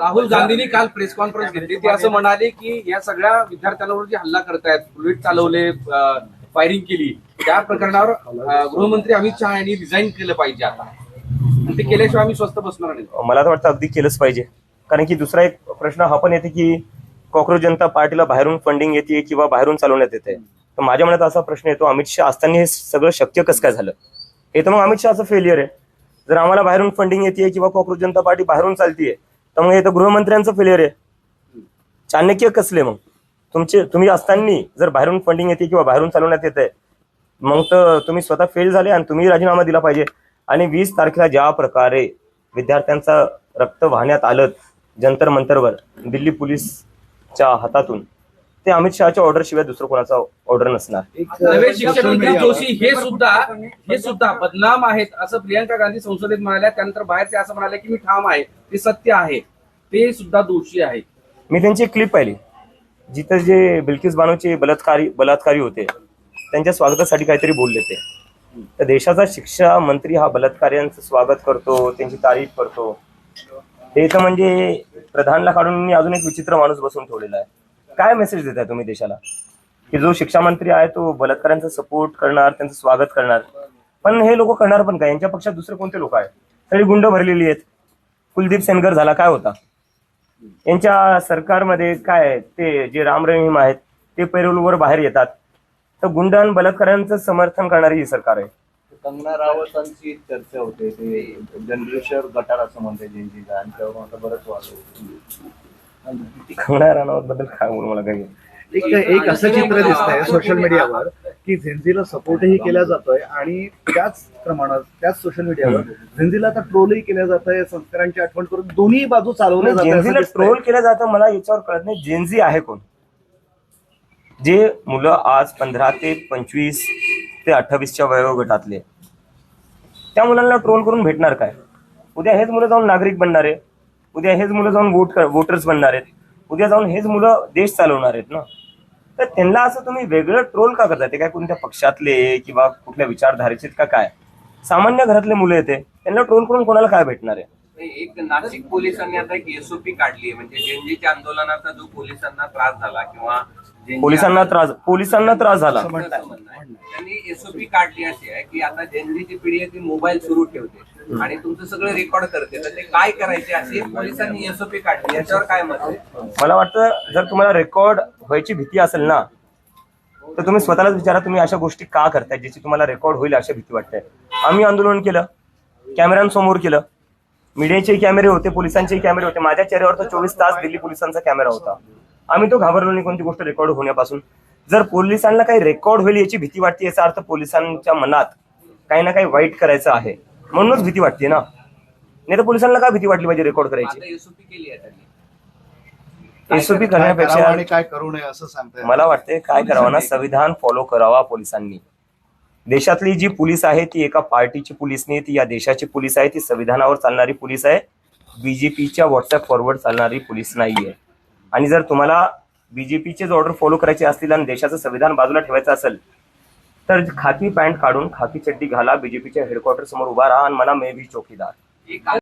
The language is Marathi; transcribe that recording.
राहुल गांधींनी काल प्रेस कॉन्फरन्स घेतली. ते असं म्हणाले की या सगळ्या विद्यार्थ्यांवर जे हल्ला करतायत, बुलेट चालवले, फायरिंग केली, त्या प्रकरणावर गृहमंत्री अमित शहा यांनी रिझाईन केलं पाहिजे आता, आणि ते केल्याशिवाय आम्ही स्वस्थ बसणार नाही. मला तर वाटतं अगदी केलंच पाहिजे. कारण की दुसरा एक प्रश्न हा पण येते की कॉक्रोच जनता पार्टीला बाहेरून फंडिंग येते किंवा बाहेरून चालवण्यात येते. तर माझ्या मनात असा प्रश्न येतो, अमित शहा असताना हे सगळं शक्य कसं काय झालं? हे तर मग अमित शहाचं फेलियर आहे. जर आम्हाला बाहेरून फंडिंग येते किंवा कॉक्रोच जनता पार्टी बाहेरून चालतीये तर मग हे तर गृहमंत्र्यांचं फेलियर आहे. चाणक्य कसले मग तुम्ही असताना जर बाहेरून फंडिंग येते किंवा बाहेरून चालवण्यात येते, मग तर तुम्ही स्वतः फेल झाले आणि तुम्ही राजीनामा दिला पाहिजे. आणि 20 तारखेला ज्या प्रकारे विद्यार्थ्यांचं रक्त वाहण्यात आलं जंतर मंतरवर दिल्ली पोलीसच्या हातातून, ते अमित शहाच्या ऑर्डर शिवाय दुसरं कोणाचा ऑर्डर नसणार. नवे शिक्षण मंत्री जोशी हे सुद्धा बदनाम आहेत असं प्रियंका गांधी संसदेत म्हणाल्या. त्यानंतर बाहेर ते असं म्हणाले की मी ठाम आहे, ते सत्य आहे, ते सुद्धा दोषी आहेत. मी त्यांची क्लिप पाहिली जिथं जे बिल्किस बानोचे बलात्कारी होते त्यांच्या स्वागतासाठी काहीतरी बोलले ते. तर देशाचा शिक्षा मंत्री हा बलात्काऱ्यांचं स्वागत करतो, त्यांची तारीफ करतो. हे तर म्हणजे प्रधानला काढून अजून एक विचित्र माणूस बसून ठेवलेला आहे. काय मेसेज देताय तुम्ही देशाला की जो शिक्षा मंत्री आहे तो बलात्काऱ्यांचा सपोर्ट करणार, त्यांचं स्वागत करणार? पण हे लोक करणार पण काय? यांच्या पक्षात दुसरे कोणते लोक आहेत? सगळी गुंड भरलेली आहेत. कुलदीप सेनगर झाला, काय होता यांच्या सरकारमध्ये? काय ते जे राम रहीम आहेत ते पैरोलवर बाहेर येतात. तर गुंड आणि बलात्काऱ्यांचं समर्थन करणारी ही सरकार आहे. कंगना रावतांची चर्चा होते, ते जनरेशन गटार असं म्हणते जेनजीला, आणि त्यावर आता बरंच वाढलं. कंगना राणावत बद्दल काय बोलू मला काही. एक असं चित्र दिसतंय सोशल मीडियावर की झेंझीला सपोर्टही केला जातोय आणि त्याच प्रमाणात त्याच सोशल मीडियावर झेंझीला आता ट्रोलही केलं जातंय, संस्कारांची आठवण करून दोन्ही बाजू चालवल्या जातात. जेनझीला ट्रोल केलं जातं, मला याच्यावर कळत नाही जेनझी आहे कोण? जे मुलं आज 15 ते 25 ते 28च्या वयोगटातले, त्या मुलांना ट्रोल करून भेटणार काय? उद्या हेच मुलं जाऊन नागरिक बनणार आहे, उद्या हेच मुलं जाऊन वोटर्स बनणार आहेत, उद्या जाऊन हेच मुलं देश चालवणार आहेत ना. तर त्यांना असं तुम्ही वेगळं ट्रोल का करताय? ते काय कोणत्या पक्षातले किंवा कुठल्या विचारधारेचे का काय? सामान्य घरातले मुलं येते, त्यांना ट्रोल करून कोणाला काय भेटणार आहे? एक नाशिक पोलिसांनी आता एक एसओपी काढली आहे, म्हणजे जेनजीच्या आंदोलनाचा जो पोलिसांना त्रास झाला किंवा पोलिसांना त्रास झाला, त्यांनी एसओपी काढली अशी आहे की आता जेनजीची पिढी आहे ती मोबाईल सुरू ठेवते आणि तुमचं सगळं रेकॉर्ड करते, तर ते काय करायचे अशी पोलिसांनी एसओपी काढली. याच्यावर काय मत आहे? मला वाटतं जर तुम्हाला रेकॉर्ड व्हायची भीती असेल ना, तर तुम्ही स्वतःलाच विचारा तुम्ही अशा गोष्टी का करताय ज्याची तुम्हाला रेकॉर्ड होईल अशी भीती वाटते. आम्ही आंदोलन केलं, कॅमेऱ्यांसमोर केलं, मीडियाचे कॅमेरे होते, पोलिसांचे कॅमेरे होते. माझ्या चेहऱ्यावर तर 24 तास दिल्ली पोलिसांचा कॅमेरा होता. आम्ही तो घाबरलो नाही कोणती गोष्ट रेकॉर्ड होण्यापासून. जर पोलिसांना काही रेकॉर्ड होईल याची भीती वाटते, याचा अर्थ पोलिसांच्या मनात काही ना काही वाईट करायचं आहे म्हणूनच भीती वाटते ना. नाही तर पोलिसांना काय भीती वाटली पाहिजे रेकॉर्ड करायची? एसओपी केली आहे त्यांनी. एसओपी करण्यापेक्षा आणि काय करू नये असं सांगताय. मला वाटते काय करावं ना, संविधान फॉलो करावा पोलिसांनी. देशातली जी पोलीस आहे ती एका पार्टीची पोलीस नाही, ती या देशाची पोलीस आहे. ती संविधानावर चालणारी पोलीस आहे, बीजेपीच्या व्हॉट्सअप फॉरवर्ड चालणारी पोलीस नाहीये. आणि जर तुम्हाला बीजेपीचेच ऑर्डर फॉलो करायचे असतील आणि देशाचं संविधान बाजूला ठेवायचं असेल तर खाकी पॅन्ट काढून खाकी चड्डी घाला, बीजेपीच्या हेडक्वार्टर समोर उभा राहा आणि म्हणा मे भी चौकीदार.